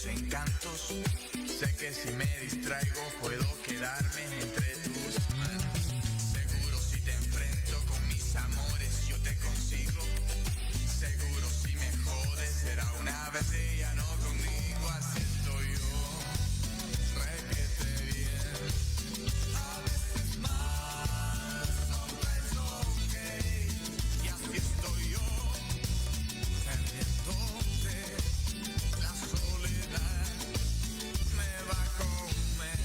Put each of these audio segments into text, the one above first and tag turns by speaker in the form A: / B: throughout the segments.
A: tus encantos. Sé que si me distraigo puedo quedarme entre tus manos. Seguro si te enfrento con mis amores yo te consigo. Seguro si me jodes será una vez y ya no conmigo. Así estoy yo, requete bien. A veces más, no pienso que. Y así estoy yo, perdiéndote. La soledad me va a comer.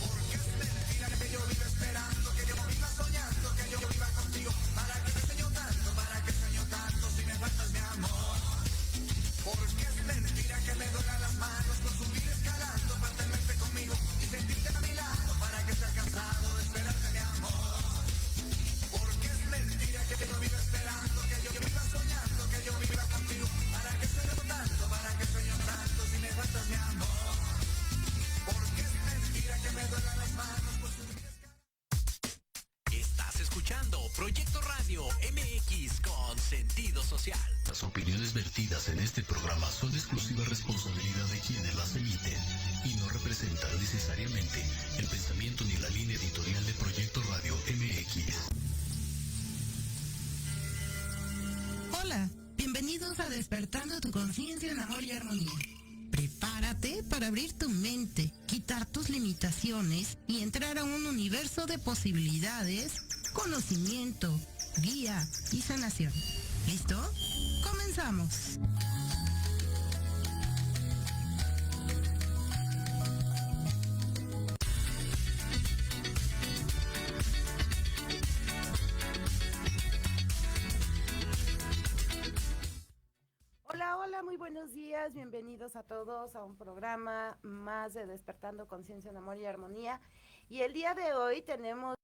A: Porque es mentira que yo viva esperando, que yo viva soñando, que yo viva contigo. ¿Para qué te sueño tanto? ¿Para qué sueño tanto si me faltas mi amor? Porque es mentira que me duelan las manos por subir escalando para tenerte conmigo y sentirte a mi lado. ¿Para que estar cansado de esperarte mi amor? Porque es mentira que yo viva esperando, que yo viva soñando, que yo viva contigo. ¿Para qué sueño tanto? ¿Para qué sueño tanto si me faltas mi amor? Porque es mentira que me duelan las manos por subir escalando.
B: Estás escuchando Proyecto Radio MX con sentido social.
C: Las opiniones vertidas en este programa son de exclusiva responsabilidad de quienes las emiten y no representan necesariamente el pensamiento ni la línea editorial de Proyecto Radio MX.
D: Hola, bienvenidos a Despertando tu Conciencia en Amor y Armonía. Prepárate para abrir tu mente, quitar tus limitaciones y entrar a un universo de posibilidades, conocimiento, guía y sanación. ¿Listo? ¡Comenzamos!
E: Hola, muy buenos días, bienvenidos a todos a un programa más de Despertando Conciencia en Amor y Armonía. Y el día de hoy tenemos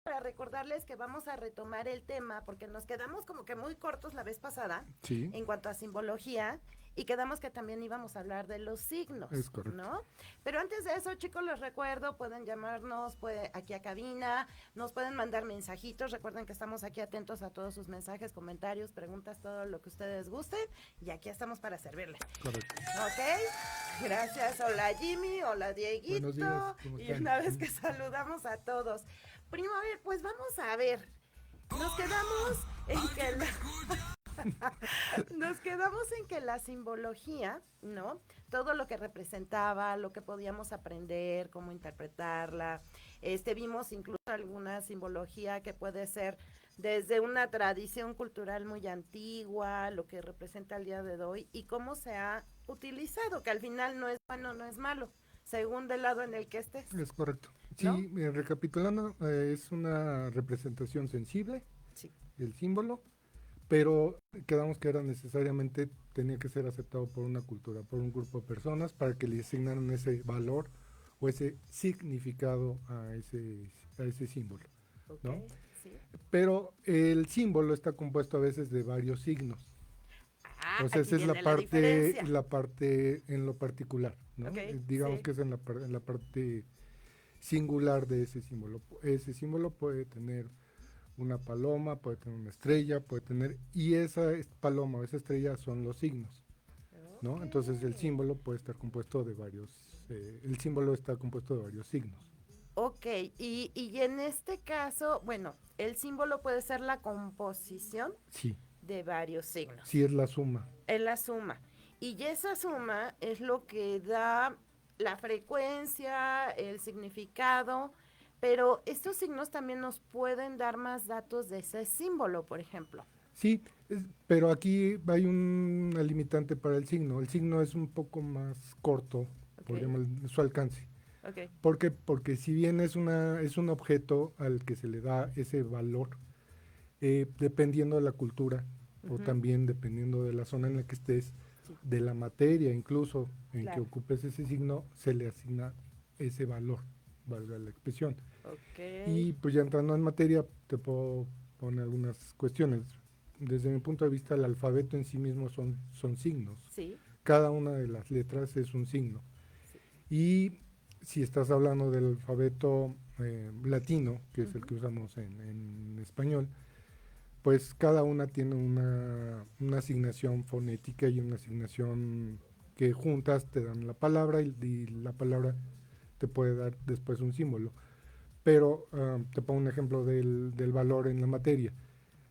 E: para recordarles que vamos a retomar el tema porque nos quedamos como que muy cortos la vez pasada en cuanto a simbología y quedamos que también íbamos a hablar de los signos,
F: Es correcto.
E: ¿no? Pero antes de eso, chicos, les recuerdo, pueden llamarnos aquí a cabina, nos pueden mandar mensajitos, recuerden que estamos aquí atentos a todos sus mensajes, comentarios, preguntas, todo lo que ustedes gusten y aquí estamos para servirles.
F: Correcto.
E: ¿Ok? Gracias, hola Jimmy, hola Dieguito.
F: Buenos días, ¿cómo
E: Y
F: están?
E: una vez que saludamos a todos. Primo, a ver, pues vamos a ver. Nos quedamos en que nos quedamos en que la simbología, ¿no? Todo lo que representaba, lo que podíamos aprender, cómo interpretarla. Vimos incluso alguna simbología que puede ser desde una tradición cultural muy antigua, lo que representa el día de hoy y cómo se ha utilizado, que al final no es bueno, no es malo, según del lado en el que estés.
F: Es correcto. Sí,
E: ¿No?
F: recapitulando, es una representación sensible,
E: Sí.
F: el símbolo, pero quedamos que era necesariamente, tenía que ser aceptado por una cultura, por un grupo de personas, para que le asignaran ese valor o ese significado a ese símbolo, ¿no?
E: Okay, sí.
F: Pero el símbolo está compuesto a veces de varios signos.
E: Ah,
F: O sea,
E: aquí
F: esa es
E: viene
F: la
E: diferencia.
F: parte en lo particular, ¿no?
E: Ok,
F: Digamos
E: sí.
F: que es en la parte singular de ese símbolo. Ese símbolo puede tener una paloma, puede tener una estrella, puede tener, y esa paloma o esa estrella son los signos, ¿no?
E: Ok.
F: Entonces el símbolo puede estar compuesto de varios, el símbolo está compuesto de varios signos.
E: Ok, y en este caso, bueno, el símbolo puede ser la composición
F: Sí,
E: de varios signos.
F: sí es la suma.
E: Es la suma. Y esa suma es lo que da la frecuencia, el significado, pero estos signos también nos pueden dar más datos de ese símbolo, por ejemplo.
F: Sí, pero aquí hay una limitante para el signo. El signo es un poco más corto, por
E: Ok.
F: llamarlo, su alcance.
E: Ok,
F: ¿Por qué? Porque si bien es un objeto al que se le da ese valor, dependiendo de la cultura o
E: Ujú.
F: también dependiendo de la zona en la que estés,
E: Sí.
F: de la materia incluso en que
E: Claro.
F: ocupes ese signo, se le asigna ese valor, valga la expresión.
E: Ok.
F: Y pues ya entrando en materia, te puedo poner algunas cuestiones. Desde mi punto de vista, el alfabeto en sí mismo son signos.
E: Sí,
F: Cada una de las letras es un signo.
E: sí.
F: Y si estás hablando del alfabeto latino, que es el que usamos en español, pues cada una tiene una asignación fonética y una asignación que juntas te dan la palabra y la palabra te puede dar después un símbolo. Pero te pongo un ejemplo del valor en la materia.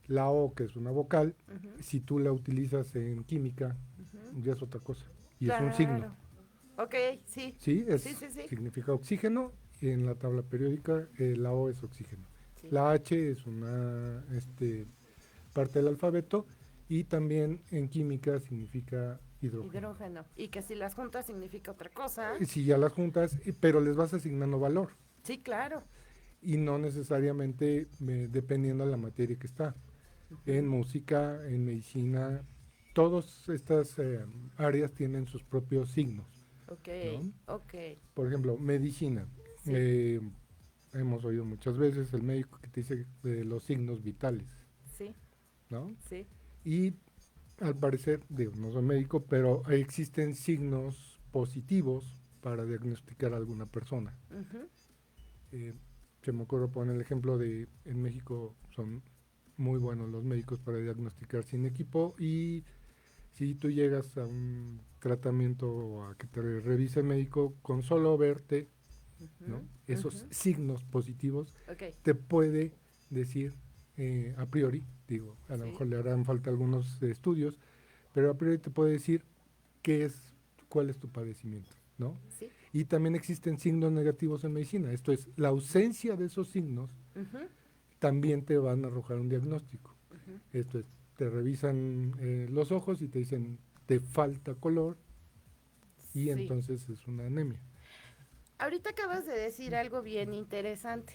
F: La O, que es una vocal, si tú la utilizas en química, ya es otra cosa. Y es un signo.
E: Ok, sí.
F: Sí,
E: Sí.
F: significa oxígeno, y en la tabla periódica la O es oxígeno.
E: Sí.
F: La H es una parte del alfabeto, y también en química significa hidrógeno.
E: Hidrógeno. Y que si las juntas significa otra cosa.
F: Si ya las juntas, pero les vas asignando valor.
E: Sí, claro.
F: Y no necesariamente dependiendo de la materia que está. En música, en medicina, todas estas áreas tienen sus propios signos.
E: Ok,
F: ¿no?
E: ok.
F: Por ejemplo, medicina.
E: Sí.
F: Hemos oído muchas veces el médico que te dice los signos vitales,
E: Sí,
F: ¿no?
E: sí.
F: Y al parecer, digo, no soy médico, pero existen signos positivos para diagnosticar a alguna persona. Se me ocurre poner el ejemplo de, en México son muy buenos los médicos para diagnosticar sin equipo, y si tú llegas a un tratamiento o a que te revise el médico, con solo verte, ¿no? Esos signos positivos
E: Ok.
F: te puede decir a priori, digo, a lo
E: Sí.
F: mejor le harán falta algunos estudios, pero a priori te puede decir cuál es tu padecimiento, ¿no?
E: Sí.
F: Y también existen signos negativos en medicina, esto es, la ausencia de esos signos también te van a arrojar un diagnóstico. Esto es, te revisan los ojos y te dicen, te falta color, y
E: Sí.
F: entonces es una anemia.
E: Ahorita acabas de decir algo bien interesante,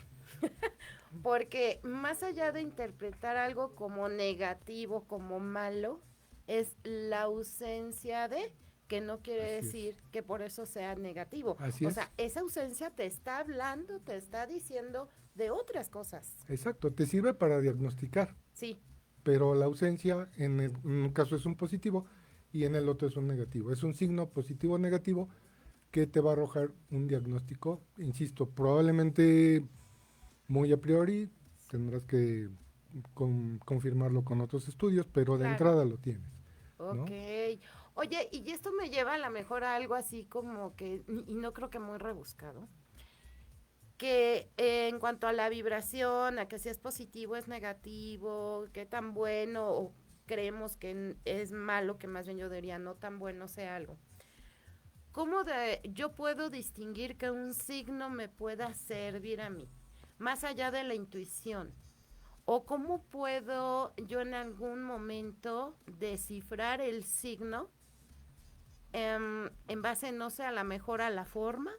E: porque más allá de interpretar algo como negativo, como malo, es la ausencia de, que no quiere
F: Así es.
E: decir que por eso sea negativo.
F: Así
E: o
F: es.
E: sea, esa ausencia te está hablando, te está diciendo de otras cosas.
F: Exacto, te sirve para diagnosticar,
E: Sí,
F: pero la ausencia en un caso es un positivo y en el otro es un negativo. Es un signo positivo o negativo que te va a arrojar un diagnóstico, insisto, probablemente muy a priori, tendrás que confirmarlo con otros estudios, pero de
E: Claro.
F: entrada lo tienes.
E: ok. Oye, y esto me lleva a lo mejor a algo así como que, y no creo que muy rebuscado, que en cuanto a la vibración, a que si es positivo, es negativo, qué tan bueno o creemos que es malo, que más bien yo diría no tan bueno sea algo. ¿Cómo yo puedo distinguir que un signo me pueda servir a mí, más allá de la intuición? ¿O cómo puedo yo en algún momento descifrar el signo en base, no sé, a la mejor a la forma,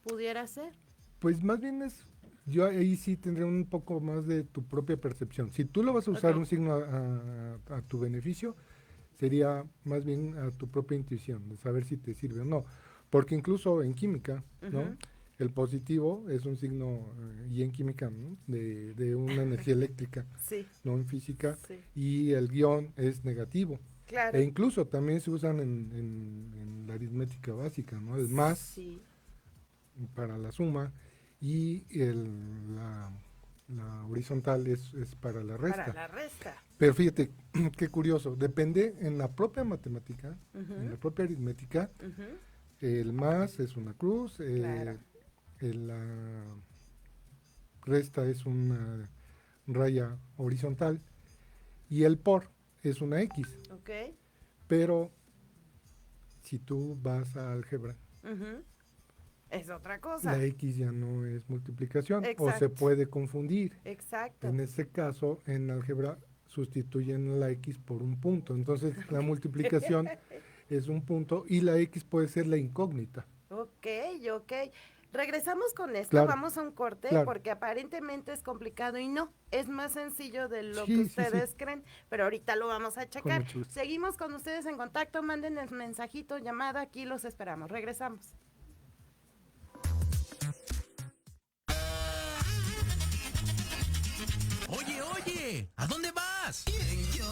E: pudiera ser?
F: Pues más bien yo ahí sí tendré un poco más de tu propia percepción. Si tú lo vas a usar
E: Ok.
F: un signo a tu beneficio, sería más bien a tu propia intuición, de saber si te sirve o no. Porque incluso en química, ¿no? El positivo es un signo, y en química, ¿no? de una energía eléctrica,
E: Sí,
F: no en física,
E: sí.
F: y el guión es negativo.
E: Claro.
F: E incluso también se usan en la aritmética básica, ¿no? El más
E: Sí,
F: para la suma, y la horizontal es para la resta.
E: para la resta.
F: Pero fíjate, qué curioso, depende en la propia matemática, en la propia aritmética, el más es una cruz,
E: Claro.
F: la resta es una raya horizontal, y el por es una X.
E: Ok.
F: Pero si tú vas a álgebra,
E: Es otra cosa.
F: la X ya no es multiplicación, o se
E: Exacto.
F: puede confundir.
E: Exacto.
F: En este caso, en álgebra sustituyen la X por un punto. Entonces, la multiplicación es un punto y la X puede ser la incógnita.
E: Ok. Regresamos con esto,
F: Claro,
E: vamos a un corte,
F: claro.
E: porque aparentemente es complicado y no, es más sencillo de lo
F: Sí,
E: que
F: sí,
E: ustedes
F: sí.
E: creen, pero ahorita lo vamos a checar.
F: mucho gusto.
E: Seguimos con ustedes en contacto, manden el mensajito, llamada, aquí los esperamos. Regresamos.
B: Oye, ¿a dónde vas? ¿Quién, yo?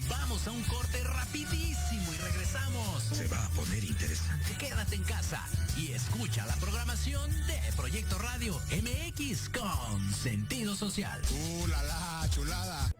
B: Vamos a un corte rapidísimo y regresamos regresamos.
C: Se va a poner interesante.
B: Quédate en casa y escucha la programación de Proyecto Radio MX con sentido social.
A: La la, chulada.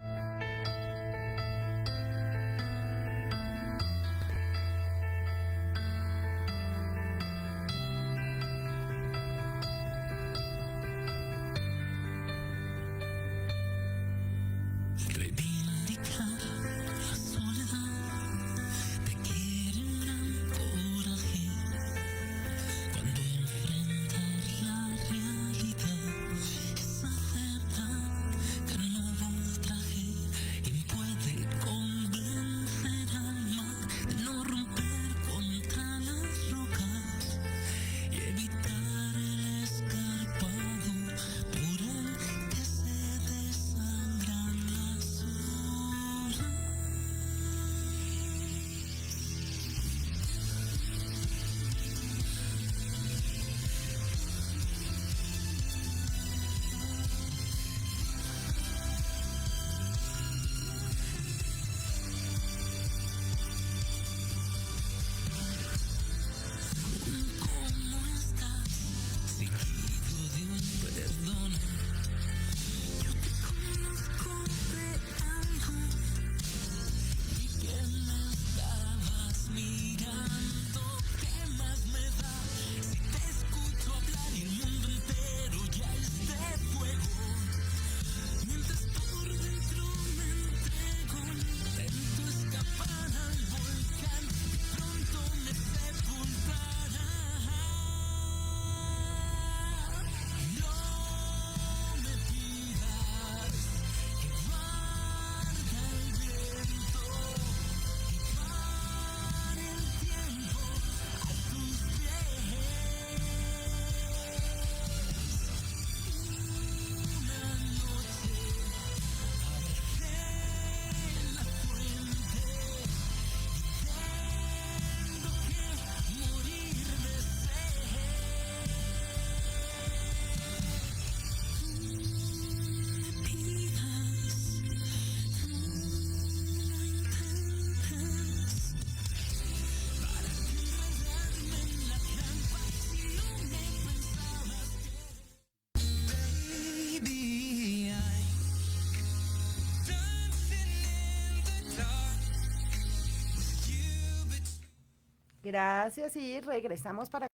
E: Gracias y regresamos para...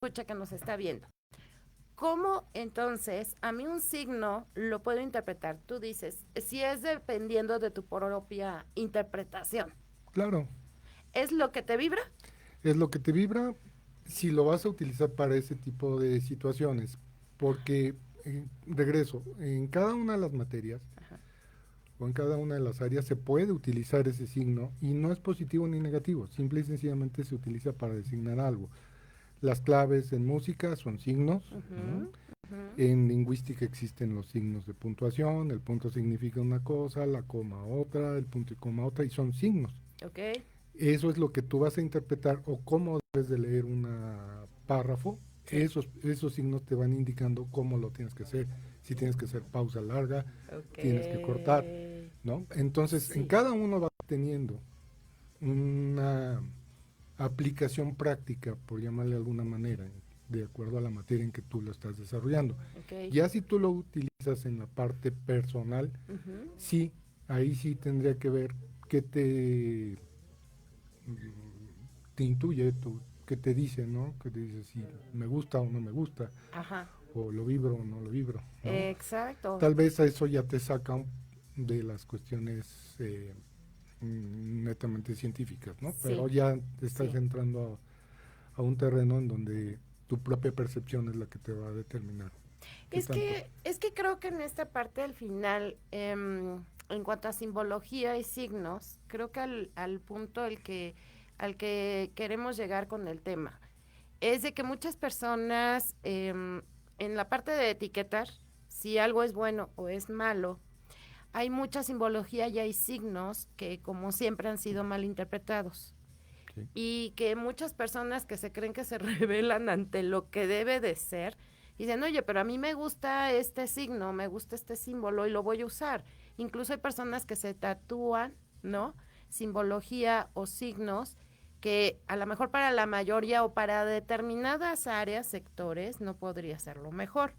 E: Escucha que nos está viendo. ¿Cómo entonces a mí un signo lo puedo interpretar? Tú dices, si es dependiendo de tu propia interpretación.
F: Claro,
E: ¿Es lo que te vibra?
F: es lo que te vibra si lo vas a utilizar para ese tipo de situaciones, porque, regreso, en cada una de las materias o en cada una de las áreas se puede utilizar ese signo y no es positivo ni negativo, simple y sencillamente se utiliza para designar algo. Las claves en música son signos, ¿no? En lingüística existen los signos de puntuación, el punto significa una cosa, la coma otra, el punto y coma otra, y son signos.
E: Ok.
F: Eso es lo que tú vas a interpretar o cómo debes de leer un párrafo. Esos signos te van indicando cómo lo tienes que hacer. Si tienes que hacer pausa larga, tienes que cortar, ¿no? Entonces, en cada uno va teniendo una aplicación práctica, por llamarle de alguna manera, de acuerdo a la materia en que tú lo estás desarrollando.
E: Okay.
F: Ya si tú lo utilizas en la parte personal, sí, ahí sí tendría que ver qué te intuye, qué te dice, ¿no? Que te dice si me gusta o no me gusta, o lo vibro o no lo vibro, ¿no?
E: Exacto.
F: Tal vez a eso ya te saca de las cuestiones netamente científicas, ¿no?
E: Sí.
F: Pero ya te estás entrando a un terreno en donde tu propia percepción es la que te va a determinar.
E: Es que creo que en esta parte al final, en cuanto a simbología y signos, creo que al punto al que queremos llegar con el tema es de que muchas personas en la parte de etiquetar si algo es bueno o es malo, hay mucha simbología y hay signos que como siempre han sido mal interpretados. Y que muchas personas que se creen que se rebelan ante lo que debe de ser, Y dicen, oye, pero a mí me gusta este signo, me gusta este símbolo y lo voy a usar. Incluso hay personas que se tatúan, ¿no? Simbología o signos que a lo mejor para la mayoría o para determinadas áreas, sectores, no podría ser lo mejor.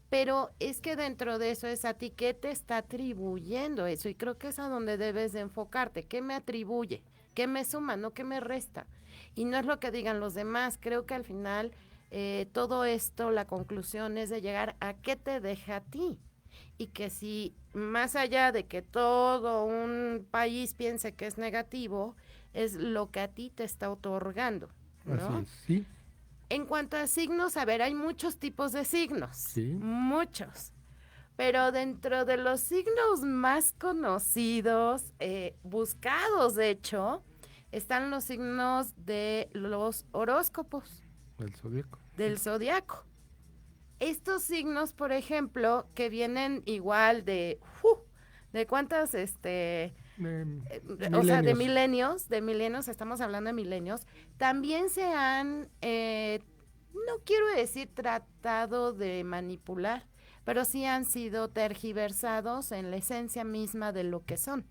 E: Pero es que dentro de eso es a ti qué te está atribuyendo eso y creo que es a donde debes de enfocarte, qué me atribuye, qué me suma, no qué me resta. Y no es lo que digan los demás, creo que al final todo esto, la conclusión es de llegar a qué te deja a ti. Y que si más allá de que todo un país piense que es negativo, es lo que a ti te está otorgando, ¿no?
F: Así es, sí.
E: En cuanto a signos, a ver, hay muchos tipos de signos,
F: Sí.
E: muchos. Pero dentro de los signos más conocidos, buscados de hecho, están los signos de los horóscopos
F: El zodíaco.
E: del zodiaco. Estos signos, por ejemplo, que vienen igual de cuántas, o sea, de milenios, estamos hablando de milenios, también se han, no quiero decir tratado de manipular, pero sí han sido tergiversados en la esencia misma de lo que son.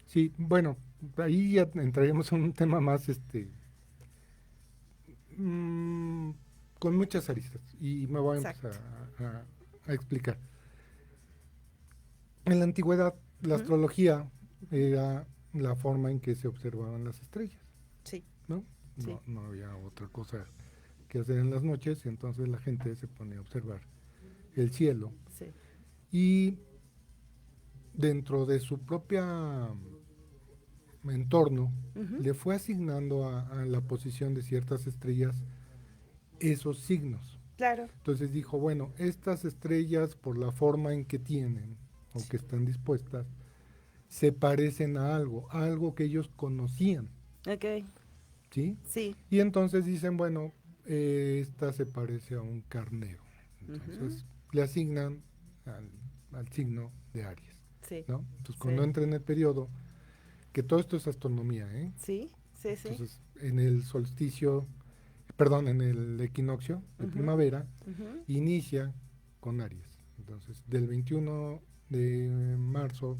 F: Sí, bueno, ahí ya entraríamos en un tema más, con muchas aristas, y me voy a
E: Exacto.
F: empezar a explicar. En la antigüedad, la astrología era la forma en que se observaban las estrellas,
E: Sí.
F: ¿no?
E: Sí.
F: No había otra cosa que hacer en las noches, y entonces la gente se ponía a observar el cielo,
E: Sí.
F: y dentro de su propia entorno, le fue asignando a la posición de ciertas estrellas esos signos.
E: Claro.
F: Entonces dijo, bueno, estas estrellas por la forma en que tienen o que están dispuestas, se parecen a algo que ellos conocían,
E: Ok.
F: ¿sí?
E: Sí.
F: Y entonces dicen, bueno, esta se parece a un carnero. Entonces le asignan al signo de Aries,
E: Sí.
F: ¿no? Entonces cuando
E: Sí.
F: entra en el periodo, que todo esto es astronomía, ¿eh?
E: Sí. Sí. Sí.
F: Entonces en el solsticio, perdón, en el equinoccio de primavera,
E: Ujú.
F: inicia con Aries. Entonces, del 21 de marzo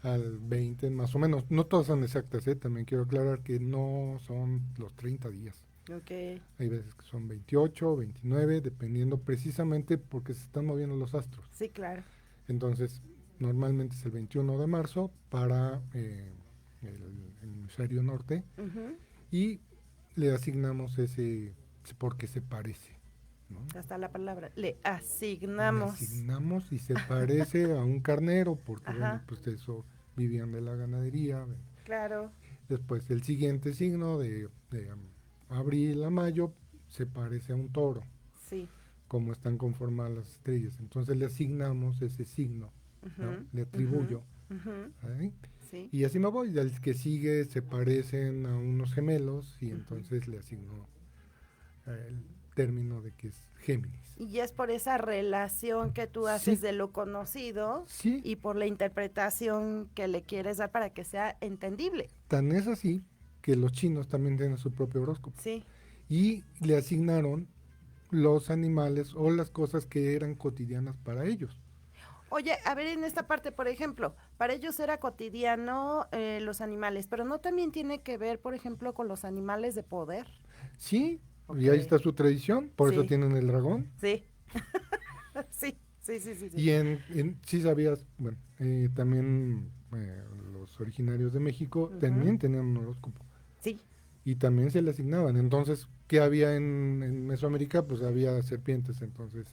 F: al 20, más o menos, no todas son exactas, también quiero aclarar que no son los 30 días.
E: Ok.
F: Hay veces que son 28, 29, dependiendo precisamente porque se están moviendo los astros.
E: Sí, claro.
F: Entonces, normalmente es el 21 de marzo para el hemisferio norte,
E: Ujú.
F: y le asignamos ese porque se parece, ¿no?
E: Hasta la palabra. Le
F: Le
E: asignamos.
F: asignamos y se parece a un carnero, porque bueno,
E: Ajá.
F: pues de eso vivían de la ganadería.
E: Claro.
F: Después el siguiente signo de abril a mayo se parece a un toro,
E: Sí.
F: como están conformadas las estrellas. Entonces le asignamos ese signo, ¿no?
E: Ujú,
F: Le atribuyo.
E: Ujú.
F: ¿Ahí?
E: Sí.
F: Y así me voy. Al que sigue se parecen a unos gemelos, y entonces le asigno el término de que es Géminis.
E: Y es por esa relación que tú
F: Sí.
E: haces de lo conocido
F: Sí,
E: y por la interpretación que le quieres dar para que sea entendible.
F: tan es así que los chinos también tienen su propio horóscopo.
E: Sí.
F: Y le asignaron los animales o las cosas que eran cotidianas para ellos.
E: Oye, a ver, en esta parte, por ejemplo, para ellos era cotidiano los animales, pero no también tiene que ver, por ejemplo, con los animales de poder.
F: Sí,
E: Ok.
F: y ahí está su tradición, por eso
E: Sí.
F: tienen el dragón.
E: Sí. Sí, sí, sí, sí, sí.
F: Y sí sabías, bueno, también los originarios de México también tenían un horóscopo.
E: Sí.
F: Y también se le asignaban. Entonces, ¿qué había en Mesoamérica? Pues había serpientes, entonces,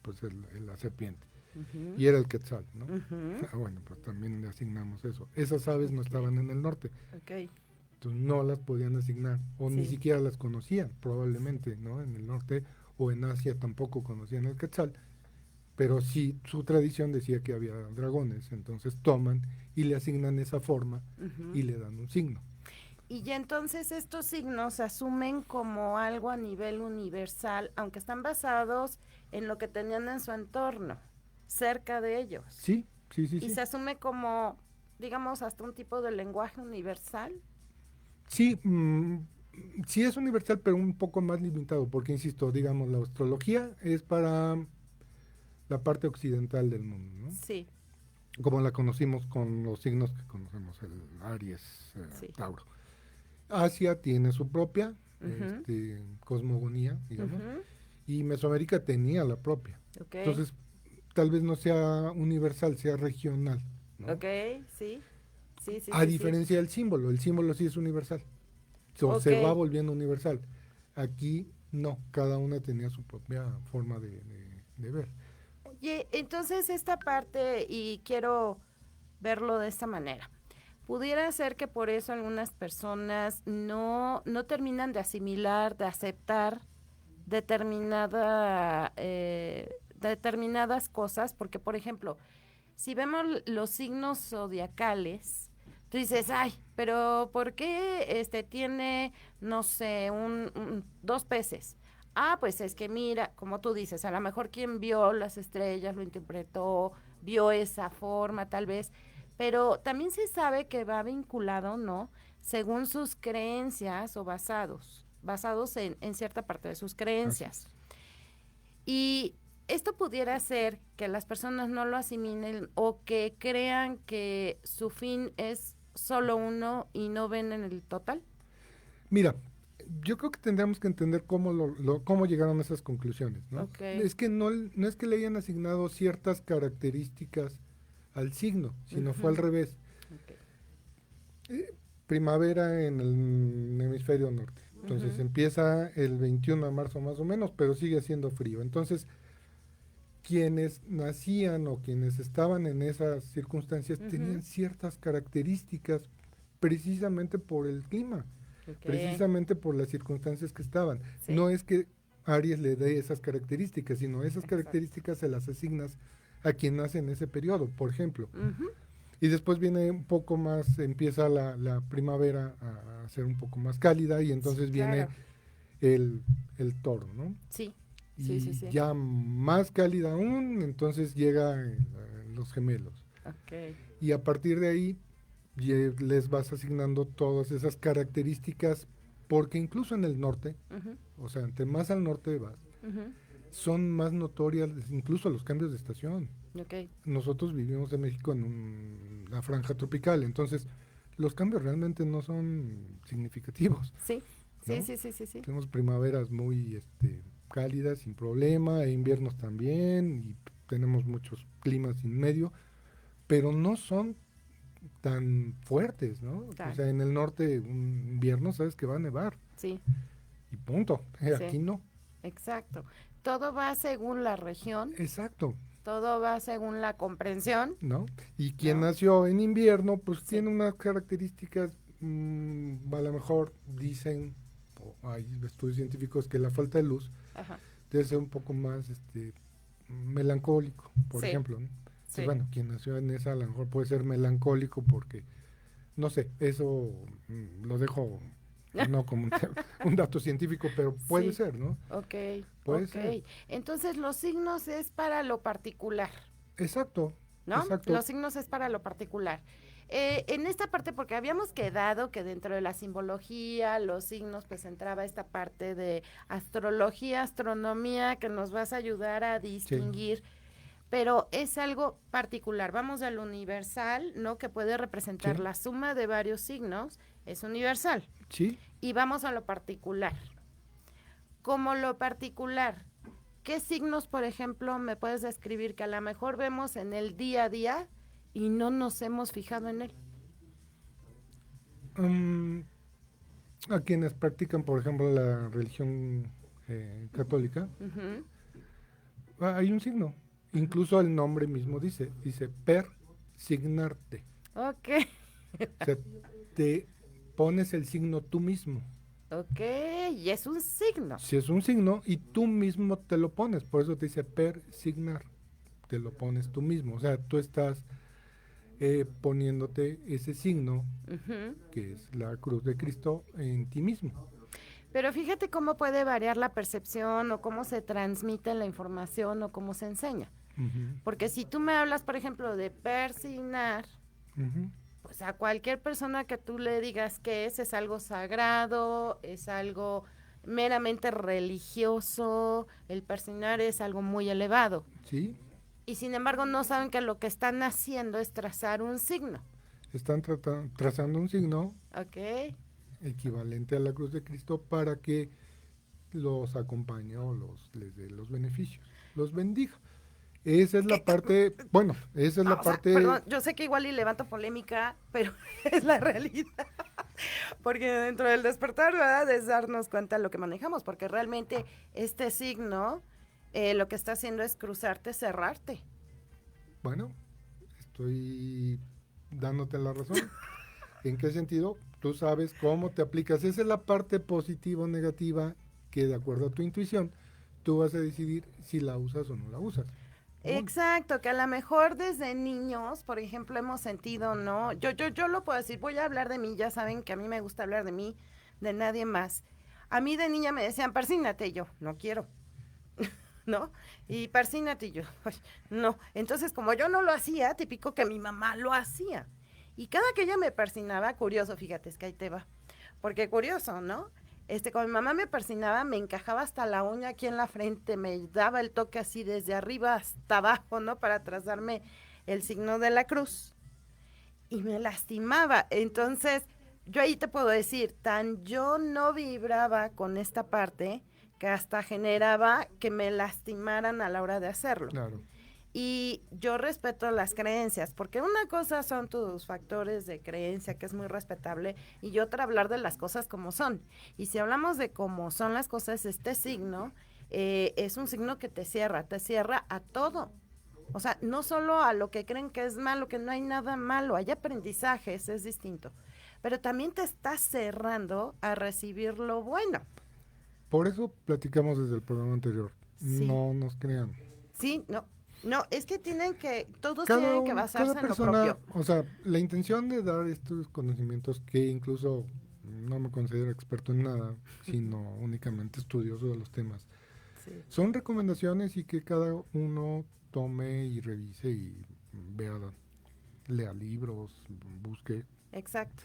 F: pues la serpiente.
E: Ujú,
F: Y era el quetzal, ¿no?
E: ujú.
F: Ah, bueno, pues también le asignamos eso. Esas aves no estaban en el norte,
E: Ok.
F: entonces no las podían asignar, o ni
E: Sí.
F: siquiera las conocían, probablemente, ¿no? En el norte o en Asia tampoco conocían el quetzal, pero sí su tradición decía que había dragones, entonces toman y le asignan esa forma
E: Ujú.
F: y le dan un signo.
E: Y ya entonces estos signos se asumen como algo a nivel universal, aunque están basados en lo que tenían en su entorno, cerca de ellos.
F: Sí, sí, sí,
E: Y
F: sí.
E: se asume como, digamos, hasta un tipo de lenguaje universal.
F: Sí, Sí es universal, pero un poco más limitado, porque insisto, digamos, la astrología es para la parte occidental del mundo, ¿no?
E: Sí,
F: Como la conocimos con los signos que conocemos, el Aries,
E: Sí.
F: Tauro. Asia tiene su propia
E: Ujú.
F: cosmogonía, digamos,
E: ujú,
F: y Mesoamérica tenía la propia.
E: ok,
F: Entonces, tal vez no sea universal, sea regional, ¿no?
E: ok, sí, sí, sí,
F: A
E: sí, sí.
F: diferencia del símbolo, el símbolo sí es universal. Se va
E: Ok.
F: volviendo universal. Aquí no, cada una tenía su propia forma de ver.
E: Oye, entonces esta parte, y quiero verlo de esta manera, pudiera ser que por eso algunas personas no terminan de asimilar, de aceptar determinadas cosas, porque por ejemplo, si vemos los signos zodiacales, tú dices, ay, pero ¿por qué tiene, no sé, dos peces? Ah, pues es que mira, como tú dices, a lo mejor quien vio las estrellas lo interpretó, vio esa forma tal vez, pero también se sabe que va vinculado, ¿no? Según sus creencias o basados en cierta parte de sus
F: Así
E: creencias.
F: es.
E: Y esto pudiera ser que las personas no lo asimilen o que crean que su fin es solo uno y no ven en el total.
F: Mira, yo creo que tendríamos que entender cómo, cómo llegaron a esas conclusiones, ¿no?
E: Ok.
F: Es que no es que le hayan asignado ciertas características al signo, sino fue al
E: Ujú.
F: revés.
E: Ok.
F: Primavera en el hemisferio norte. Entonces
E: Ujú.
F: empieza el 21 de marzo más o menos, pero sigue haciendo frío. Entonces, quienes nacían o quienes estaban en esas circunstancias tenían
E: Ujú.
F: ciertas características precisamente por el clima,
E: Ok.
F: precisamente por las circunstancias que estaban.
E: Sí.
F: No es que Aries le dé esas características, sino esas
E: Exacto.
F: características se las asignas a quien nace en ese periodo, por ejemplo.
E: Ujú.
F: Y después viene un poco más, empieza la primavera a ser un poco más cálida y
E: Sí,
F: entonces viene
E: claro.
F: el, el toro, ¿no?
E: Sí. Sí, sí,
F: Y
E: sí.
F: ya más cálida aún, entonces llega los gemelos.
E: Ok.
F: Y a partir de ahí les vas asignando todas esas características, porque incluso en el norte,
E: Ujú.
F: o sea, entre más al norte vas,
E: Ujú.
F: son más notorias incluso los cambios de estación.
E: Ok.
F: Nosotros vivimos en México en una franja tropical, entonces los cambios realmente no son significativos,
E: Sí. Sí,
F: ¿no?
E: sí, sí, sí, sí.
F: Tenemos primaveras muy cálidas, sin problema, e inviernos también, y tenemos muchos climas sin medio, pero no son tan fuertes, ¿no? O
E: Tal.
F: sea, en el norte un invierno sabes que va a nevar,
E: Sí.
F: y punto.
E: Sí.
F: Aquí no.
E: Exacto. Todo va según la región,
F: Exacto,
E: todo va según la comprensión,
F: ¿no? Y quien
E: ¿no?
F: nació en invierno, pues
E: Sí.
F: tiene unas características, a lo mejor dicen, o hay estudios científicos que la falta de luz
E: Ajá.
F: debe ser un poco más melancólico, por
E: Sí.
F: ejemplo, ¿no? Entonces,
E: Sí.
F: bueno, quien nació en esa a lo mejor puede ser melancólico porque, no sé, eso lo dejo no como un dato científico, pero puede
E: Sí.
F: ser, ¿no?
E: Ok.
F: Puede
E: Ok.
F: ser.
E: Entonces los signos es para lo particular,
F: Exacto,
E: ¿no?
F: exacto.
E: Los signos es para lo particular. En esta parte, porque habíamos quedado que dentro de la simbología, los signos, pues entraba esta parte de astrología, astronomía, que nos vas a ayudar a
F: Sí,
E: distinguir, pero es algo particular. Vamos al universal, ¿no? Que puede representar
F: sí,
E: la suma de varios signos, es universal.
F: sí.
E: Y vamos a lo particular. Como lo particular, ¿qué signos, por ejemplo, me puedes describir que a lo mejor vemos en el día a día y no nos hemos fijado en él?
F: Mm, a quienes practican, por ejemplo, la religión católica,
E: Ujú,
F: hay un signo.
E: ujú.
F: Incluso el nombre mismo dice persignarte.
E: Ok,
F: O sea, te pones el signo tú mismo.
E: ok, y es un signo.
F: Si es un signo y tú mismo te lo pones, por eso te dice persignar, te lo pones tú mismo. O sea, tú estás poniéndote ese signo,
E: Ujú.
F: que es la cruz de Cristo, en ti mismo.
E: Pero fíjate cómo puede variar la percepción o cómo se transmite la información o cómo se enseña.
F: Ujú,
E: Porque si tú me hablas, por ejemplo, de persignar,
F: ujú.
E: pues a cualquier persona que tú le digas que es algo sagrado, es algo meramente religioso, el persignar es algo muy elevado.
F: ¿Sí?
E: Y sin embargo no saben que lo que están haciendo es trazar un signo.
F: Están trazando un signo
E: ¿Ok?
F: equivalente a la cruz de Cristo para que los acompañe o les dé los beneficios, los bendiga. Esa es la parte, bueno, esa es la
E: O sea,
F: parte...
E: perdón, yo sé que igual y levanto polémica, pero es la realidad. Porque dentro del despertar, ¿verdad? Es darnos cuenta de lo que manejamos, porque realmente este signo lo que está haciendo es cruzarte, cerrarte.
F: Bueno, estoy dándote la razón. ¿En qué sentido? Tú sabes cómo te aplicas. Esa es la parte positiva o negativa que, de acuerdo a tu intuición, tú vas a decidir si la usas o no la usas.
E: Exacto, que a lo mejor desde niños, por ejemplo, hemos sentido, ¿no? Yo lo puedo decir, voy a hablar de mí, ya saben que a mí me gusta hablar de mí, de nadie más. A mí de niña me decían, persígnate, y yo, no quiero, ¿no? Y persígnate, y yo, "Ay, no". Entonces, como yo no lo hacía, típico que mi mamá lo hacía. Y cada que ella me persignaba, curioso, fíjate, es que ahí te va, porque curioso, ¿no? Cuando mi mamá me persignaba, me encajaba hasta la uña aquí en la frente, me daba el toque así desde arriba hasta abajo, ¿no? Para trazarme el signo de la cruz. Y me lastimaba. Entonces, yo ahí te puedo decir, tan yo no vibraba con esta parte que hasta generaba que me lastimaran a la hora de hacerlo.
F: Claro.
E: Y yo respeto las creencias, porque una cosa son tus factores de creencia, que es muy respetable, y otra hablar de las cosas como son. Y si hablamos de cómo son las cosas, este signo es un signo que te cierra a todo. O sea, no solo a lo que creen que es malo, que no hay nada malo, hay aprendizajes, es distinto. Pero también te está cerrando a recibir lo bueno.
F: Por eso platicamos desde el programa anterior.
E: Sí.
F: No nos crean.
E: Sí, no, es que todos
F: Cada
E: tienen que basarse en lo
F: persona,
E: propio.
F: o sea, la intención de dar estos conocimientos, que incluso no me considero experto en nada, sino únicamente estudioso de los temas,
E: Sí.
F: son recomendaciones y que cada uno tome y revise y vea, lea libros, busque
E: Exacto.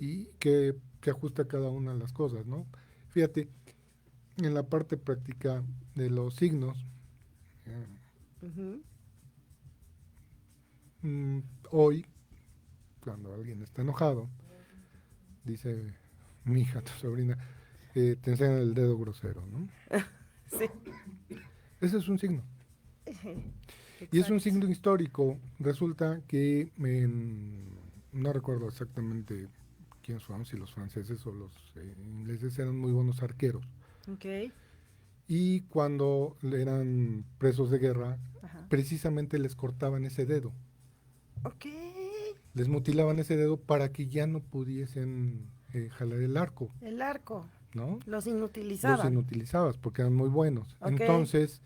F: y que se ajuste a cada una de las cosas, ¿no? Fíjate, en la parte práctica de los signos,
E: Ujú.
F: hoy, cuando alguien está enojado, dice mi hija, tu sobrina, te enseñan el dedo grosero, ¿no?
E: Sí.
F: Ese es un signo. Y es un
E: Exacto.
F: signo histórico. Resulta que no recuerdo exactamente quiénes fueron, si los franceses o los ingleses eran muy buenos arqueros.
E: Ok.
F: Y cuando eran presos de guerra,
E: Ajá.
F: precisamente les cortaban ese dedo.
E: Ok.
F: Les mutilaban ese dedo para que ya no pudiesen jalar el arco,
E: El arco.
F: ¿no?
E: Los inutilizaban.
F: Los inutilizabas porque eran muy buenos.
E: Ok.
F: Entonces,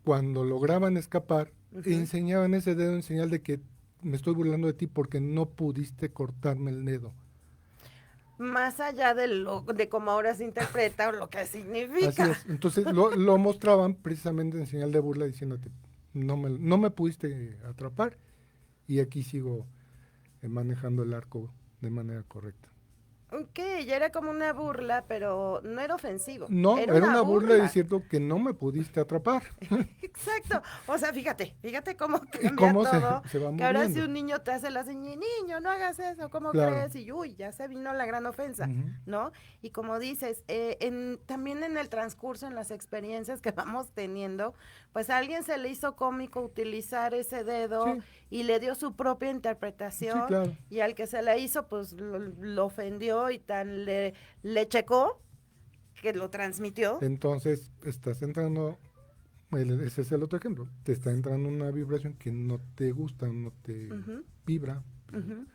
F: cuando lograban escapar,
E: Ujú.
F: enseñaban ese dedo en señal de que me estoy burlando de ti porque no pudiste cortarme el dedo.
E: Más allá de cómo ahora se interpreta o lo que significa.
F: Así es. Entonces lo mostraban precisamente en señal de burla diciéndote, no me pudiste atrapar y aquí sigo manejando el arco de manera correcta.
E: Ok, ya era como una burla, pero no era ofensivo.
F: No, era una burla diciendo que no me pudiste atrapar.
E: Exacto. O sea, fíjate cómo
F: ¿Y
E: cambia
F: cómo
E: todo.
F: se va
E: Que ahora si
F: moviendo?
E: un niño te hace la señal, niño, no hagas eso, ¿cómo
F: Claro.
E: crees? Y uy, ya se vino la gran ofensa,
F: Ujú.
E: ¿no? Y como dices, también en el transcurso, en las experiencias que vamos teniendo, pues a alguien se le hizo cómico utilizar ese dedo
F: Sí.
E: y le dio su propia interpretación.
F: Sí, claro.
E: Y al que se la hizo, pues lo ofendió y tan le checó que lo transmitió.
F: Entonces, estás entrando, ese es el otro ejemplo, te está entrando una vibración que no te gusta, no te
E: Ujú,
F: vibra.
E: ujú.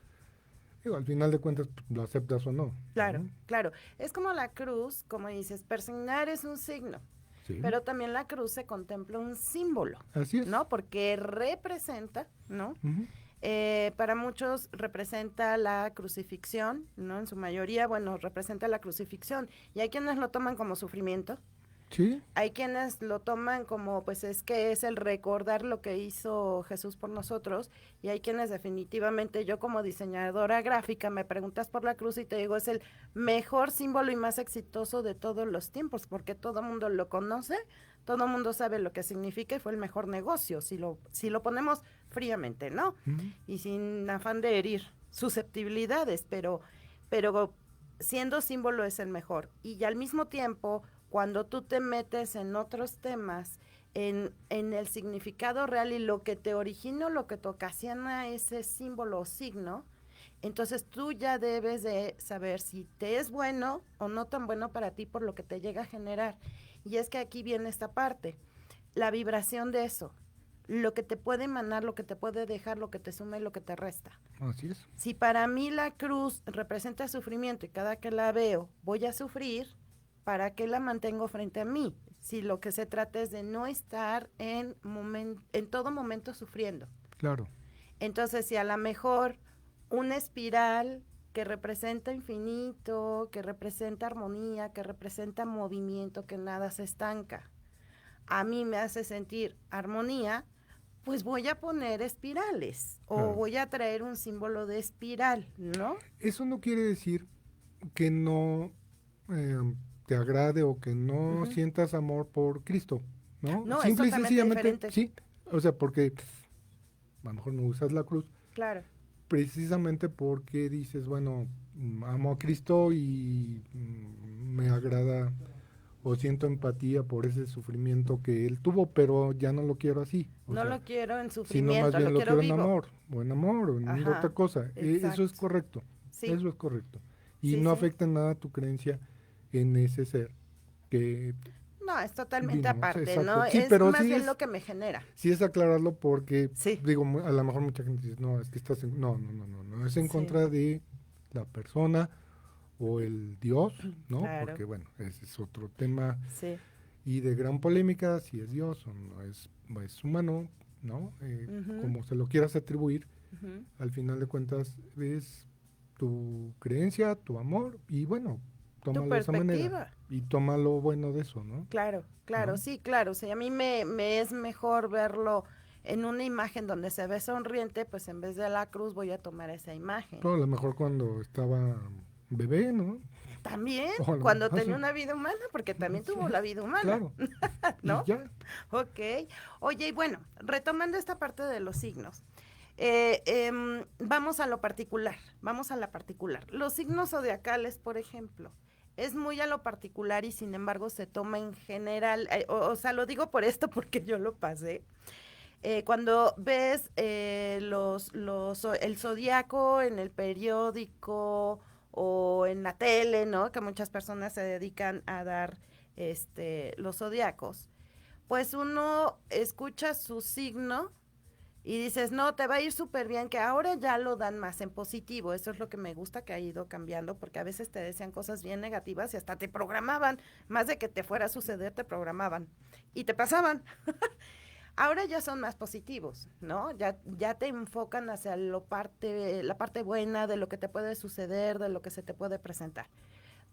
F: Digo, al final de cuentas, pues, lo aceptas o no.
E: Claro,
F: ¿no?
E: claro. Es como la cruz, como dices, persignar es un signo,
F: Sí.
E: pero también la cruz se contempla un símbolo,
F: Así es.
E: ¿no? Porque representa, ¿no?
F: Ujú.
E: Para muchos representa la crucifixión, ¿no? En su mayoría, bueno, representa la crucifixión. Y hay quienes lo toman como sufrimiento,
F: Sí,
E: Hay quienes lo toman como, pues es que es el recordar lo que hizo Jesús por nosotros, y hay quienes definitivamente, yo como diseñadora gráfica, me preguntas por la cruz y te digo, es el mejor símbolo y más exitoso de todos los tiempos, porque todo el mundo lo conoce, todo el mundo sabe lo que significa y fue el mejor negocio, si lo ponemos fríamente, ¿no? Y sin afán de herir susceptibilidades, pero siendo símbolo es el mejor. Y al mismo tiempo, cuando tú te metes en otros temas, en el significado real y lo que te origina, lo que te ocasiona ese símbolo o signo, entonces tú ya debes de saber si te es bueno o no tan bueno para ti por lo que te llega a generar. Y es que aquí viene esta parte, la vibración de eso, lo que te puede emanar, lo que te puede dejar, lo que te suma y lo que te resta.
F: así es.
E: Si para mí la cruz representa sufrimiento y cada que la veo voy a sufrir, ¿para qué la mantengo frente a mí? Si lo que se trata es de no estar en todo momento sufriendo.
F: Claro.
E: Entonces, si a lo mejor una espiral que representa infinito, que representa armonía, que representa movimiento, que nada se estanca, a mí me hace sentir armonía, pues voy a poner espirales o
F: Claro.
E: voy a traer un símbolo de espiral, ¿no?
F: Eso no quiere decir que no te agrade o que no sientas amor por Cristo, ¿no?
E: No, es
F: Simple y
E: totalmente
F: sencillamente,
E: diferente.
F: sí, o sea, porque a lo mejor no usas la cruz,
E: Claro.
F: precisamente porque dices, bueno, amo a Cristo y me agrada o siento empatía por ese sufrimiento que él tuvo, pero ya no lo quiero así. O
E: No
F: sea,
E: lo quiero en
F: sino
E: sufrimiento,
F: más bien
E: lo quiero
F: en
E: vivo.
F: amor, o en
E: Ajá,
F: otra cosa. Eso es
E: exacto.
F: correcto,
E: Sí.
F: eso es correcto. Y
E: Sí,
F: no
E: sí.
F: afecta en nada tu creencia en ese ser que
E: No, es totalmente
F: vino,
E: aparte,
F: exacto.
E: ¿no?
F: Sí,
E: Es
F: pero
E: más
F: sí
E: bien
F: es-
E: lo que me genera.
F: sí es aclararlo porque,
E: Sí.
F: digo, a lo mejor mucha gente dice, no, es que estás en... No, es en
E: Sí.
F: contra de la persona o el Dios, ¿no?
E: Claro.
F: Porque, bueno, ese es otro tema
E: Sí.
F: y de gran polémica, si es Dios o no es humano, ¿no?
E: Ujú.
F: Como se lo quieras atribuir,
E: Ujú.
F: al final de cuentas es tu creencia, tu amor y, bueno, tómalo de esa
E: perspectiva.
F: manera y toma lo bueno de eso, ¿no?
E: Claro, claro,
F: ¿No?
E: sí, claro. Sí, a mí me es mejor verlo en una imagen donde se ve sonriente, pues en vez de la cruz voy a tomar esa imagen.
F: Pero a lo mejor cuando estaba bebé, ¿no?
E: También,
F: O a lo
E: cuando
F: mejor
E: tenía
F: sí.
E: una vida humana, porque también
F: Sí,
E: tuvo la vida humana.
F: Claro.
E: ¿No?
F: Y ya.
E: Ok. Oye, y bueno, retomando esta parte de los signos, vamos a lo particular, vamos a la particular. Los signos zodiacales, por ejemplo, es muy a lo particular y sin embargo se toma en general, o sea, lo digo por esto porque yo lo pasé. Cuando ves el zodiaco en el periódico o en la tele, ¿no? Que muchas personas se dedican a dar los zodiacos, pues uno escucha su signo y dices, no, te va a ir súper bien, que ahora ya lo dan más en positivo. Eso es lo que me gusta, que ha ido cambiando, porque a veces te decían cosas bien negativas y hasta te programaban, más de que te fuera a suceder, te programaban y te pasaban. Ahora ya son más positivos, ¿no? Ya te enfocan hacia la parte buena de lo que te puede suceder, de lo que se te puede presentar.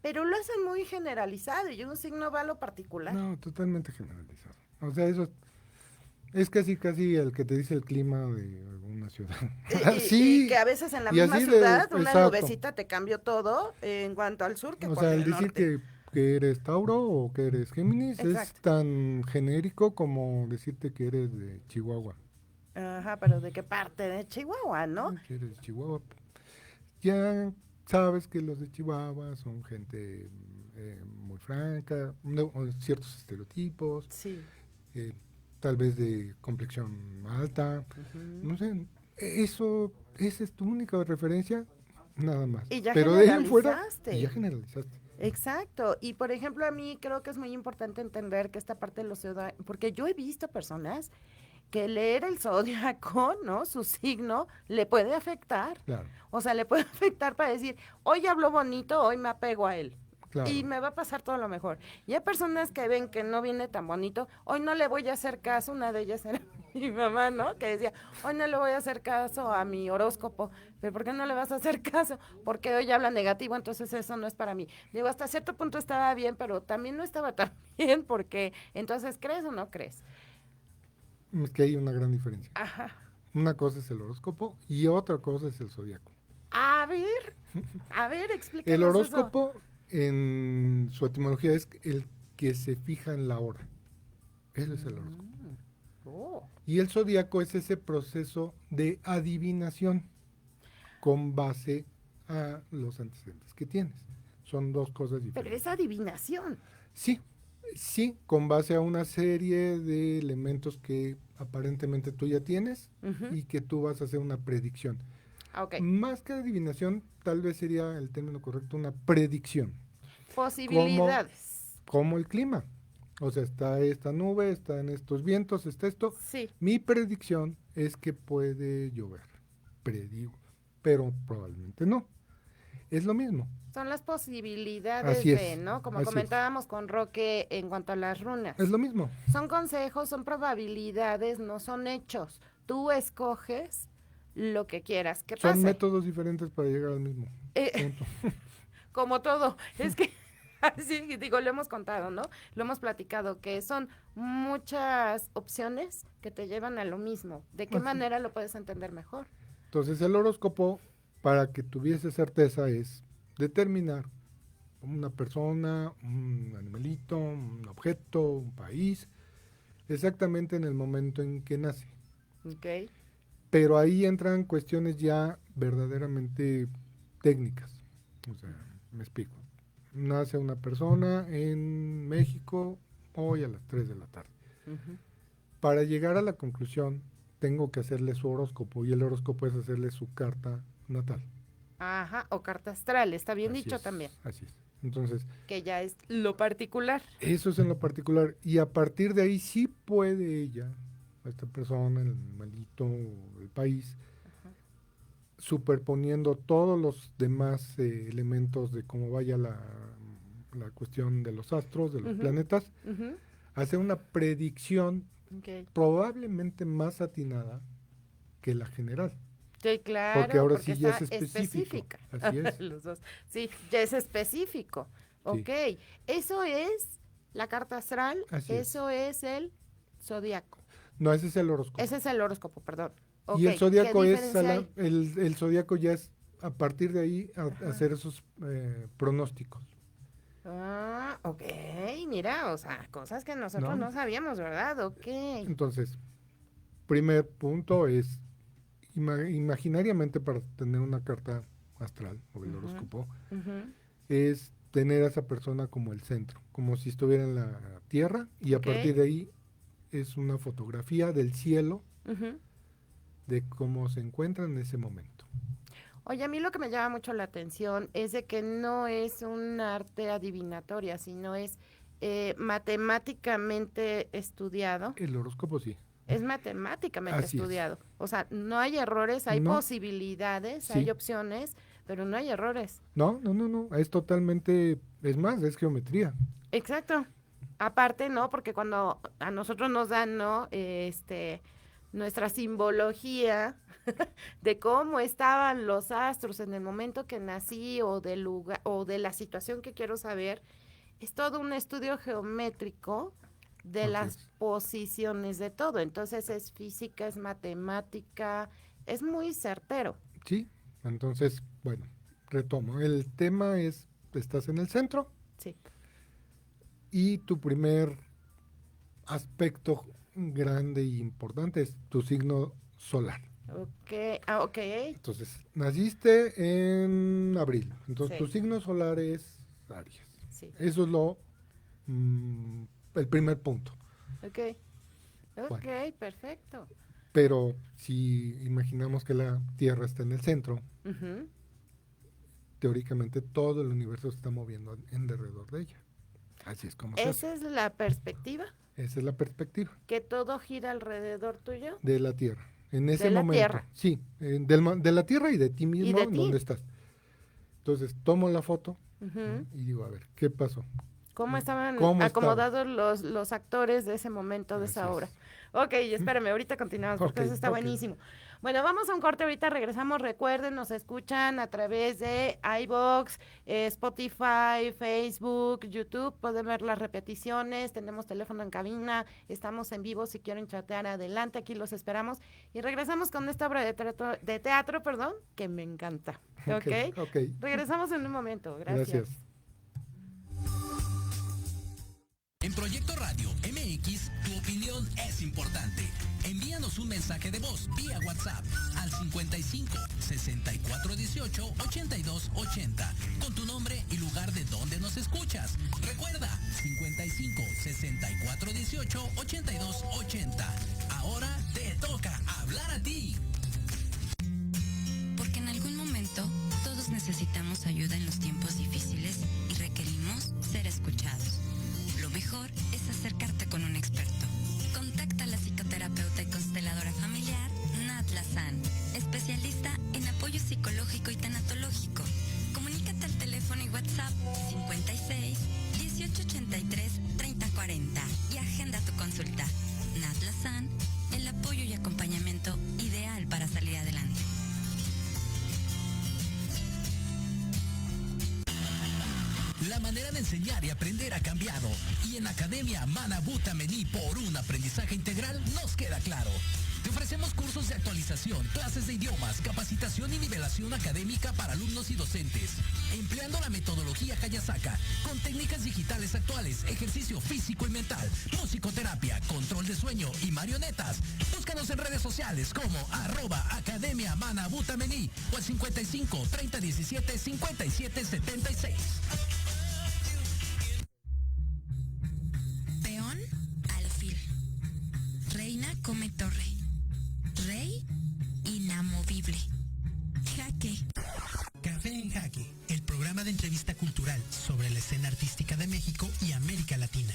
E: Pero lo hacen muy generalizado y un signo va a lo particular.
F: No, totalmente generalizado. O sea, eso es casi el que te dice el clima de una ciudad.
E: Y que a veces en la
F: y
E: misma
F: así de-
E: ciudad una
F: exacto.
E: nubecita te cambió todo en cuanto al sur que
F: O
E: cuando
F: sea,
E: al
F: el decir
E: norte.
F: que eres Tauro o que eres Géminis es
E: Exacto.
F: tan genérico como decirte que eres de Chihuahua.
E: Ajá, pero ¿de qué parte? De Chihuahua, ¿no?
F: Que eres de Chihuahua. Ya sabes que los de Chihuahua son gente muy franca, o ciertos estereotipos,
E: Sí.
F: tal vez de complexión alta, no sé, esa es tu única referencia, nada más.
E: Y ya
F: Pero de ahí en fuera,
E: generalizaste.
F: y ya generalizaste.
E: Exacto, y por ejemplo a mí creo que es muy importante entender que esta parte de los ciudadanos, porque yo he visto personas que leer el zodiaco, ¿no? Su signo, le puede afectar.
F: Claro,
E: O sea, le puede afectar para decir, hoy habló bonito, hoy me apego a él.
F: claro.
E: Y me va a pasar todo lo mejor. Y hay personas que ven que no viene tan bonito, hoy no le voy a hacer caso, una de ellas era mi mamá, ¿no? Que decía, hoy no le voy a hacer caso a mi horóscopo. ¿Pero por qué no le vas a hacer caso? Porque hoy habla negativo, entonces eso no es para mí. Digo, hasta cierto punto estaba bien, pero también no estaba tan bien, porque entonces, ¿crees o no crees?
F: Es que hay una gran diferencia.
E: Ajá.
F: Una cosa es el horóscopo y otra cosa es el zodiaco.
E: A ver, explícanos
F: El
E: eso.
F: horóscopo en su etimología es el que se fija en la hora. Eso es el horóscopo.
E: Oh.
F: Y el zodiaco es ese proceso de adivinación con base a los antecedentes que tienes. Son dos cosas
E: Pero
F: diferentes.
E: es adivinación.
F: Sí, sí, con base a una serie de elementos que aparentemente tú ya tienes
E: Ujú.
F: y que tú vas a hacer una predicción.
E: Ok.
F: Más que adivinación, tal vez sería el término correcto, una predicción.
E: Posibilidades.
F: Como el clima. O sea, está esta nube, están estos vientos, está esto.
E: Sí.
F: Mi predicción es que puede llover. Predigo. Pero probablemente no. Es lo mismo.
E: Son las posibilidades
F: Así es,
E: de, ¿no? Como
F: así es.
E: comentábamos con Roque en cuanto a las runas.
F: Es lo mismo.
E: Son consejos, son probabilidades, no son hechos. Tú escoges lo que quieras que
F: Son
E: pase.
F: métodos diferentes para llegar al mismo
E: Eh,
F: punto.
E: Como todo. Es que, así digo, lo hemos contado, ¿no? Lo hemos platicado, que son muchas opciones que te llevan a lo mismo. ¿De qué
F: Así.
E: manera lo puedes entender mejor?
F: Entonces el horóscopo, para que tuviese certeza, es determinar una persona, un animalito, un objeto, un país, exactamente en el momento en que nace.
E: Ok.
F: Pero ahí entran cuestiones ya verdaderamente técnicas. O sea, me explico. Nace una persona en México hoy a las 3 de la tarde.
E: Ujú.
F: Para llegar a la conclusión, tengo que hacerle su horóscopo y el horóscopo es hacerle su carta natal.
E: Ajá, o carta astral, está bien
F: Así
E: dicho
F: es,
E: también,
F: Así es. Entonces,
E: que ya es lo particular.
F: eso es en lo particular. Y a partir de ahí sí puede ella, esta persona, el animalito, el país, superponiendo todos los demás elementos de cómo vaya la cuestión de los astros, de los
E: Ujú.
F: planetas,
E: Ujú.
F: hacer una predicción
E: Ok.
F: probablemente más atinada que la general.
E: Sí, claro,
F: Porque ahora sí ya
E: está
F: es específico.
E: específica.
F: Así es.
E: Los dos. Sí, ya es específico.
F: Sí.
E: Ok, eso es la carta astral,
F: Así es.
E: eso es el zodiaco.
F: No, ese es el horóscopo.
E: Ese es el horóscopo, perdón.
F: Y el
E: Ok,
F: zodiaco
E: ¿qué
F: es,
E: diferencia hay?
F: el zodiaco ya es a partir de ahí
E: Ajá.
F: hacer esos pronósticos.
E: Ah, ok, mira, o sea, cosas que nosotros
F: ¿No?
E: no sabíamos, ¿verdad? Ok.
F: Entonces, primer punto es, imaginariamente para tener una carta astral o el
E: Ujú.
F: horóscopo,
E: Ujú.
F: es tener a esa persona como el centro, como si estuviera en la Tierra y a
E: Ok.
F: partir de ahí es una fotografía del cielo
E: Ujú.
F: de cómo se encuentra en ese momento.
E: Oye, a mí lo que me llama mucho la atención es de que no es un arte adivinatoria, sino es matemáticamente estudiado.
F: El horóscopo sí.
E: Es matemáticamente
F: Así es.
E: estudiado. O sea, no hay errores, hay
F: No.
E: posibilidades,
F: Sí.
E: hay opciones, pero no hay errores.
F: No, es totalmente, es más, es geometría.
E: Exacto. Aparte, ¿no? Porque cuando a nosotros nos dan, ¿no? Nuestra simbología de cómo estaban los astros en el momento que nací o del lugar o de la situación que quiero saber, es todo un estudio geométrico de
F: Así
E: las
F: es.
E: posiciones de todo. Entonces es física, es matemática, es muy certero.
F: Sí, entonces, bueno, retomo. El tema es, estás en el centro
E: Sí.
F: y tu primer aspecto grande y importante es tu signo solar.
E: Ok, ok.
F: Entonces, naciste en abril, entonces
E: Sí.
F: tu signo solar es Aries.
E: Sí.
F: Eso es el primer punto.
E: Ok. Ok,
F: Bueno.
E: perfecto.
F: Pero si imaginamos que la Tierra está en el centro,
E: Ujú.
F: teóricamente todo el universo se está moviendo en derredor de ella. Así es como se hace.
E: Esa es la perspectiva,
F: Esa es la perspectiva
E: que todo gira alrededor tuyo.
F: de la Tierra. En ese
E: la
F: momento,
E: Tierra.
F: sí, de la Tierra y de ti mismo,
E: de ti.
F: ¿dónde estás? Entonces, tomo la foto,
E: Ujú.
F: ¿no? Y digo, a ver, ¿qué pasó?
E: ¿Cómo estaban
F: ¿Cómo
E: acomodados los actores de ese momento, de
F: Así
E: esa obra?
F: es.
E: Ok, espérame, ahorita continuamos porque
F: Ok,
E: eso está
F: ok.
E: buenísimo. Bueno, vamos a un corte, ahorita regresamos. Recuerden, nos escuchan a través de iVoox, Spotify, Facebook, YouTube. Pueden ver las repeticiones, tenemos teléfono en cabina, estamos en vivo si quieren chatear adelante, aquí los esperamos. Y regresamos con esta obra de teatro, perdón, que me encanta. ¿Ok?
F: Ok,
E: Regresamos en un momento, gracias.
F: gracias.
B: En Proyecto Radio MX, tu opinión es importante. Envíanos un mensaje de voz vía WhatsApp al 55 64 18 82 80 con tu nombre y lugar de donde nos escuchas. Recuerda, 55 64 18 82 80. Ahora te toca hablar a ti.
G: Porque en algún momento todos necesitamos ayuda en los tiempos difíciles y requerimos ser escuchados. Lo mejor es acercarte con un experto. Contacta a la psicoterapeuta y consteladora familiar Nat Lazán, especialista en apoyo psicológico y tanatológico. Comunícate al teléfono y WhatsApp 56 1883 3040 y agenda tu consulta. Nat Lazán, el apoyo y acompañamiento ideal para salir adelante.
B: La manera de enseñar y aprender ha cambiado y en Academia Manabuta Mení por un aprendizaje integral nos queda claro. Te ofrecemos cursos de actualización, clases de idiomas, capacitación y nivelación académica para alumnos y docentes, empleando la metodología Hayasaka, con técnicas digitales actuales, ejercicio físico y mental, musicoterapia, control de sueño y marionetas. Búscanos en redes sociales como @Academia Manabuta Mení o al 55 30 17 57 76.
G: Peón, alfil. Reina come torre. Rey, inamovible. Jaque.
B: Café en Jaque, el programa de entrevista cultural sobre la escena artística de México y América Latina.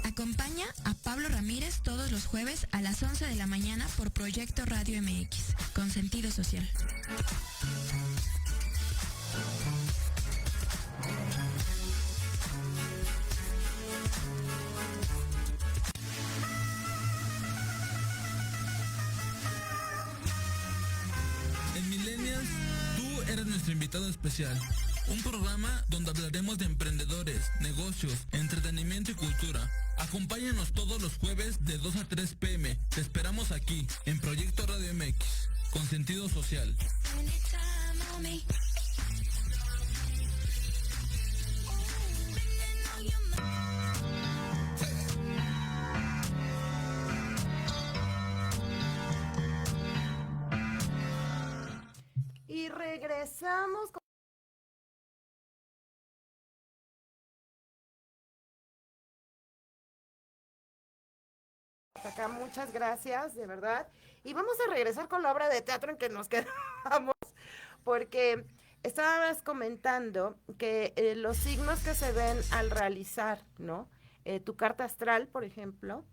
G: Acompaña a Pablo Ramírez todos los jueves a las 11 de la mañana por Proyecto Radio MX, con sentido social.
H: En Millennials, tú eres nuestro invitado especial. Un programa donde hablaremos de emprendedores, negocios, entretenimiento y cultura. Acompáñanos todos los jueves de 2 a 3 p.m. Te esperamos aquí, en Proyecto Radio MX, con sentido social.
E: Y regresamos con acá, muchas gracias, de verdad. Y vamos a regresar con la obra de teatro en que nos quedamos, porque estabas comentando que los signos que se ven al realizar, ¿no? Tu carta astral, por ejemplo,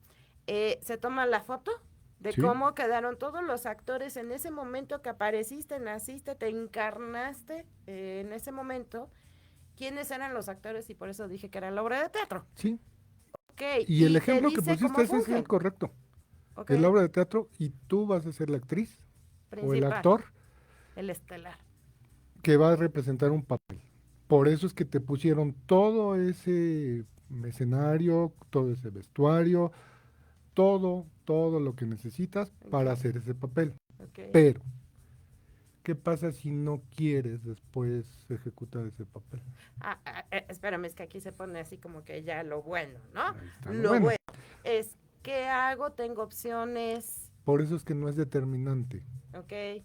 E: se toma la foto de
F: Sí.
E: cómo quedaron todos los actores en ese momento que apareciste, naciste, te encarnaste en ese momento, quiénes eran los actores y por eso dije que era la obra de teatro.
F: Sí.
E: Ok,
F: Y el
E: te
F: ejemplo que
E: dice
F: pusiste
E: cómo
F: ese es el
E: fungen.
F: correcto.
E: Ok,
F: Es la obra de teatro y tú vas a ser la actriz o el
E: principal,
F: actor
E: el estelar.
F: que va a representar un papel. Por eso es que te pusieron todo ese escenario, todo ese vestuario, todo lo que necesitas para hacer ese papel.
E: Ok.
F: Pero, ¿qué pasa si no quieres después ejecutar ese papel?
E: Espérame, es que aquí se pone así como que ya lo bueno, ¿no?
F: Ahí está lo
E: Lo
F: bueno.
E: bueno es, ¿qué hago? Tengo opciones,
F: Por eso es que no es determinante
E: ok,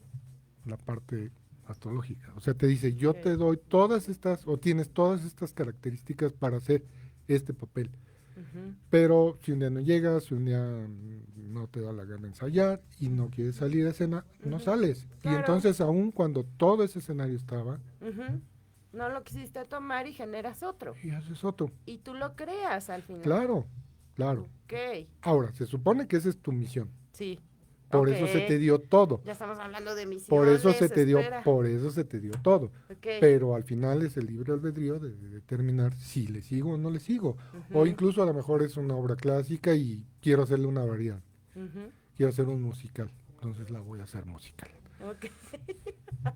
F: la parte astrológica. O sea, te dice, yo
E: Ok.
F: te doy todas estas, o tienes todas estas características para hacer este papel.
E: ujú,
F: Pero si un día no llegas, si un día no te da la gana ensayar y no quieres salir a escena, no
E: Ujú,
F: sales. Y
E: claro.
F: entonces, aun cuando todo ese escenario estaba,
E: ujú, no lo quisiste tomar y generas otro.
F: y haces otro.
E: Y tú lo creas al final.
F: Claro, claro.
E: Ok,
F: Ahora, se supone que esa es tu misión.
E: sí.
F: Por
E: ok.
F: eso se te dio todo.
E: Ya estamos hablando de misiones.
F: Por eso se te dio,
E: espera.
F: por eso se te dio todo.
E: Ok,
F: Pero al final es el libre albedrío de determinar si le sigo o no le sigo. O
E: ujú,
F: incluso a lo mejor es una obra clásica y quiero hacerle una variedad.
E: Ujú.
F: quiero hacer un musical, entonces la voy a hacer musical.
E: Ok.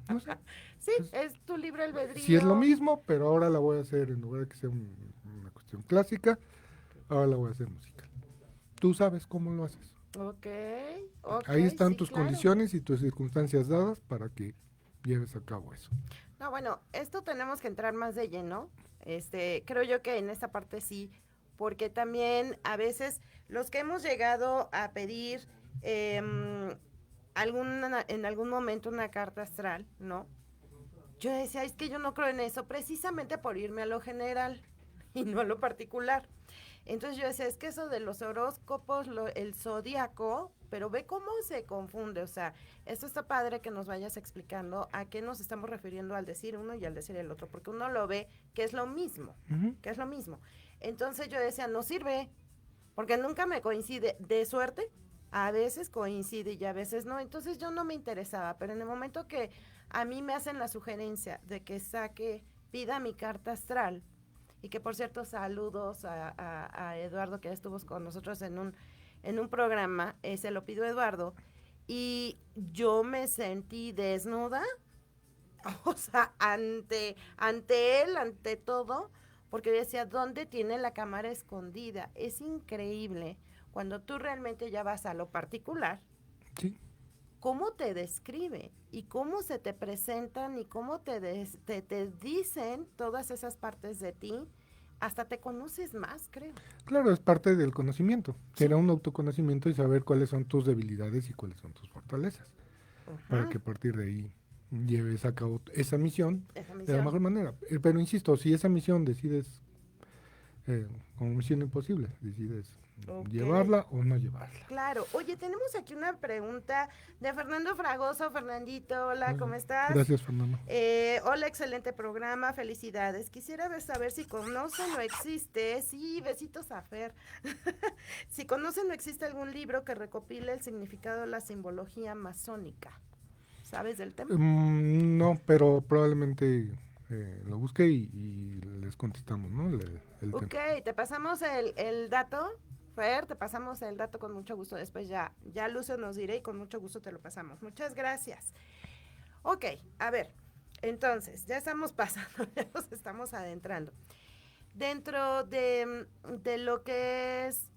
F: No sé,
E: Sí, es tu libre albedrío.
F: si es lo mismo, pero ahora la voy a hacer, en lugar de que sea una cuestión clásica, ahora la voy a hacer musical. Tú sabes cómo lo haces.
E: Ok, ok.
F: Ahí están
E: sí,
F: tus
E: claro.
F: condiciones y tus circunstancias dadas para que lleves a cabo eso.
E: No, bueno, esto tenemos que entrar más de lleno. Creo yo que en esta parte sí, porque también a veces los que hemos llegado a pedir en algún momento una carta astral, ¿no? Yo decía, es que yo no creo en eso, precisamente por irme a lo general y no a lo particular. Entonces yo decía, es que eso de los horóscopos, el zodíaco, pero ve cómo se confunde, o sea, esto está padre que nos vayas explicando a qué nos estamos refiriendo al decir uno y al decir el otro, porque uno lo ve que es lo mismo, que es lo mismo. Entonces yo decía, no sirve, porque nunca me coincide, de suerte, a veces coincide y a veces no, entonces yo no me interesaba, pero en el momento que a mí me hacen la sugerencia de que pida mi carta astral, y que por cierto saludos a Eduardo, que ya estuvo con nosotros en un programa, se lo pidió Eduardo, y yo me sentí desnuda, o sea, ante él, ante todo, porque decía, ¿dónde tiene la cámara escondida? Es increíble, cuando tú realmente ya vas a lo particular,
F: Sí.
E: cómo te describe y cómo se te presentan y cómo te dicen todas esas partes de ti, hasta te conoces más, creo.
F: Claro, es parte del conocimiento.
E: Sí.
F: Será un autoconocimiento y saber cuáles son tus debilidades y cuáles son tus fortalezas, para que a partir de ahí lleves a cabo esa misión de la mejor manera. Pero insisto, si esa misión decides, como misión imposible, decides llevarla o no llevarla.
E: Claro. Oye, tenemos aquí una pregunta de Fernando Fragoso. Fernandito, hola, ¿cómo estás?
F: Gracias, Fernando.
E: Hola, excelente programa, felicidades. Quisiera saber si conocen o existe, sí, besitos a Fer, si conocen o existe algún libro que recopile el significado de la simbología masónica. ¿Sabes del tema?
F: No, pero probablemente lo busque y les contestamos, ¿no? El
E: Ok,
F: tema.
E: te pasamos el dato, Fer, te pasamos el dato con mucho gusto. Después ya Lucio nos dirá y con mucho gusto te lo pasamos. Muchas gracias. Ok, a ver, entonces, ya estamos pasando, ya nos estamos adentrando. Dentro de lo que es,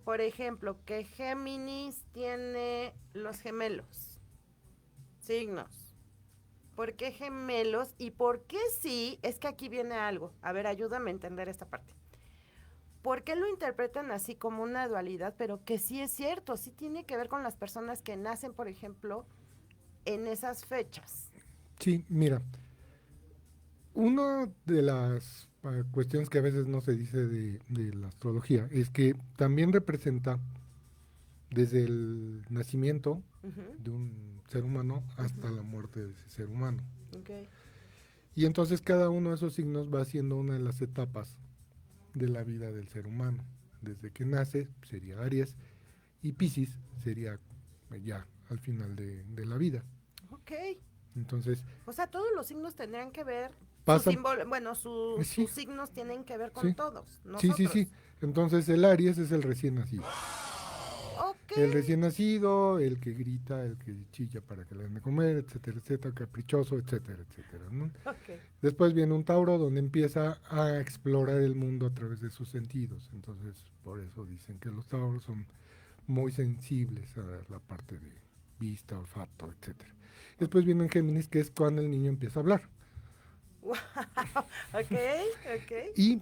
E: por ejemplo, que Géminis tiene los gemelos, signos. ¿Por qué gemelos? ¿Y por qué sí? Es que aquí viene algo. A ver, ayúdame a entender esta parte. ¿Por qué lo interpretan así como una dualidad? Pero que sí es cierto, sí tiene que ver con las personas que nacen, por ejemplo, en esas fechas.
F: Sí, mira, una de las cuestiones que a veces no se dice de la astrología es que también representa desde el nacimiento de un ser humano hasta la muerte de ese ser humano.
E: Okay.
F: Y entonces cada uno de esos signos va siendo una de las etapas de la vida del ser humano. Desde que nace sería Aries y Piscis sería ya al final de la vida.
E: Ok.
F: Entonces,
E: o sea, todos los signos tendrían que ver,
F: pasan,
E: sus
F: sí.
E: signos tienen que ver con
F: Sí.
E: todos. Nosotros.
F: Sí. Entonces el Aries es el recién nacido.
E: Ok.
F: El recién nacido, el que grita, el que chilla para que le den de comer, etcétera, caprichoso, etcétera, ¿no?
E: Ok.
F: Después viene un Tauro donde empieza a explorar el mundo a través de sus sentidos. Entonces, por eso dicen que los Tauros son muy sensibles a la parte de vista, olfato, etcétera. Después viene un Géminis, que es cuando el niño empieza a hablar.
E: Wow. Ok.
F: Y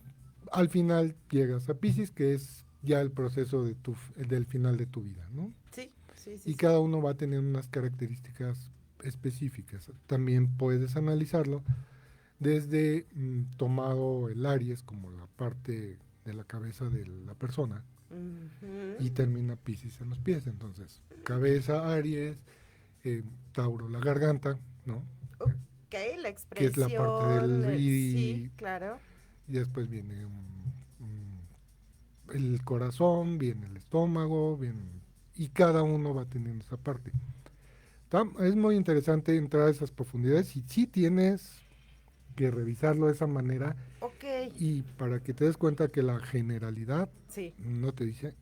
F: al final llegas a Piscis, que es ya el proceso del final de tu vida, ¿no?
E: Sí.
F: Y cada uno va a tener unas características específicas. También puedes analizarlo desde tomado el Aries como la parte de la cabeza de la persona y termina Piscis en los pies. Entonces, cabeza, Aries, Tauro, la garganta, ¿no?
E: Ok, la expresión.
F: Que es la parte del...
E: sí, claro.
F: Y después viene el corazón, viene el estómago, y cada uno va teniendo esa parte. Es muy interesante entrar a esas profundidades y sí tienes que revisarlo de esa manera.
E: Ok.
F: Y para que te des cuenta que la generalidad
E: Sí.
F: no te dice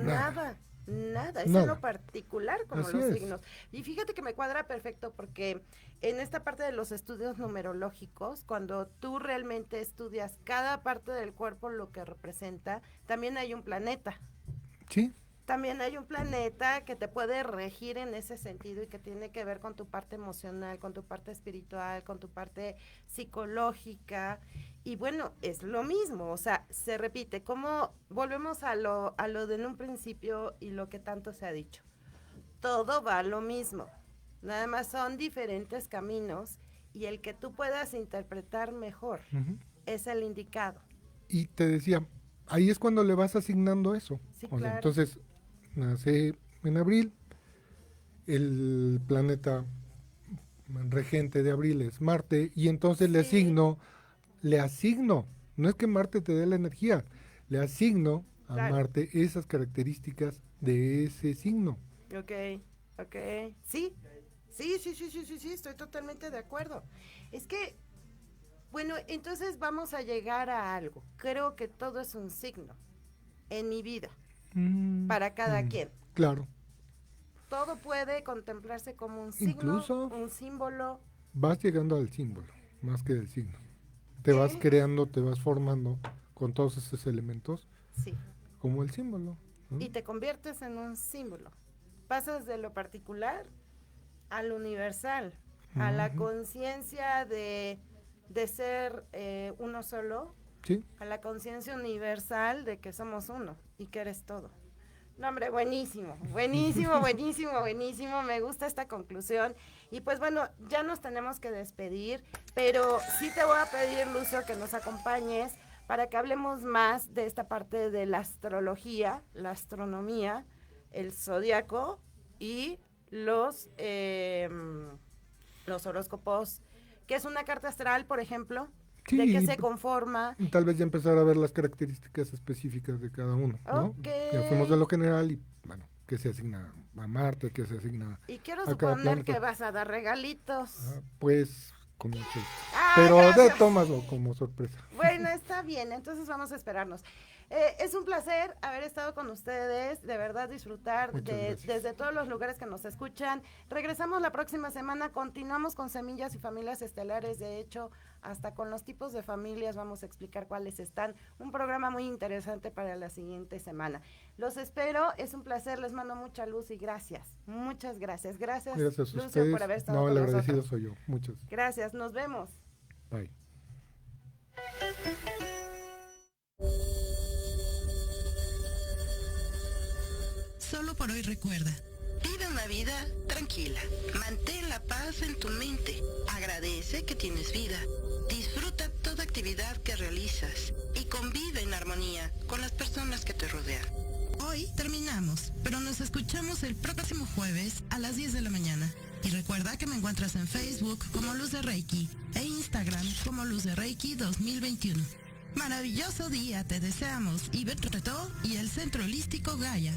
E: Nada. Es
F: Nada.
E: en lo particular como
F: Así
E: los
F: es.
E: signos. Y fíjate que me cuadra perfecto porque en esta parte de los estudios numerológicos, cuando tú realmente estudias cada parte del cuerpo, lo que representa, también hay un planeta.
F: Sí,
E: También hay un planeta que te puede regir en ese sentido y que tiene que ver con tu parte emocional, con tu parte espiritual, con tu parte psicológica. Y bueno, es lo mismo, o sea, se repite. Como volvemos a lo de en un principio y lo que tanto se ha dicho. Todo va a lo mismo. Nada más son diferentes caminos y el que tú puedas interpretar mejor
F: ujú.
E: es el indicado.
F: Y te decía, ahí es cuando le vas asignando eso.
E: Sí,
F: O sea,
E: claro.
F: entonces, nace en abril, el planeta regente de abril es Marte, y entonces le
E: Sí.
F: asigno, no es que Marte te dé la energía, le asigno a
E: Claro.
F: Marte esas características de ese signo.
E: Ok. Sí, estoy totalmente de acuerdo. Es que, bueno, entonces vamos a llegar a algo. Creo que todo es un signo en mi vida, para cada quien.
F: Claro,
E: Todo puede contemplarse como un signo,
F: Incluso-
E: un símbolo.
F: vas llegando al símbolo, más que del signo. Te vas creando, te vas formando con todos esos elementos,
E: Sí,
F: como el símbolo, ¿no?
E: y te conviertes en un símbolo. Pasas de lo particular al universal, a la
F: Ujú.
E: conciencia de ser uno solo,
F: Sí,
E: a la conciencia universal de que somos uno y que eres todo. No, hombre, buenísimo, me gusta esta conclusión. Y pues bueno, ya nos tenemos que despedir, pero sí te voy a pedir, Lucio, que nos acompañes para que hablemos más de esta parte de la astrología, la astronomía, el zodiaco y los horóscopos, que es una carta astral, por ejemplo,
F: Sí,
E: de qué se conforma.
F: tal vez ya empezar a ver las características específicas de cada uno, ¿no?
E: Ok.
F: Ya fuimos de lo general y, bueno, qué se asigna a Marte, qué se asigna
E: Y quiero
F: a cada
E: suponer
F: planeta.
E: que vas a dar regalitos.
F: Pues, como que...
E: Ah,
F: Pero
E: gracias.
F: tómalo como sorpresa.
E: Bueno, está bien, entonces vamos a esperarnos. Es un placer haber estado con ustedes, de verdad disfrutar
F: Muchas gracias.
E: desde todos los lugares que nos escuchan. Regresamos la próxima semana, continuamos con Semillas y Familias Estelares, de hecho, hasta con los tipos de familias vamos a explicar cuáles están. Un programa muy interesante para la siguiente semana. Los espero, es un placer, les mando mucha luz y gracias, muchas gracias. Gracias,
F: Gracias a
E: Lucio,
F: ustedes.
E: por haber estado
F: No,
E: con
F: el
E: nosotros.
F: agradecido soy yo. Muchas.
E: Gracias, nos vemos.
F: Bye.
D: Solo por hoy recuerda, vive una vida tranquila, mantén la paz en tu mente, agradece que tienes vida, disfruta toda actividad que realizas y convive en armonía con las personas que te rodean. Hoy terminamos, pero nos escuchamos el próximo jueves a las 10 de la mañana. Y recuerda que me encuentras en Facebook como Luz de Reiki e Instagram como Luz de Reiki 2021. Maravilloso día te deseamos, Ivette Retó y el Centro Holístico Gaia.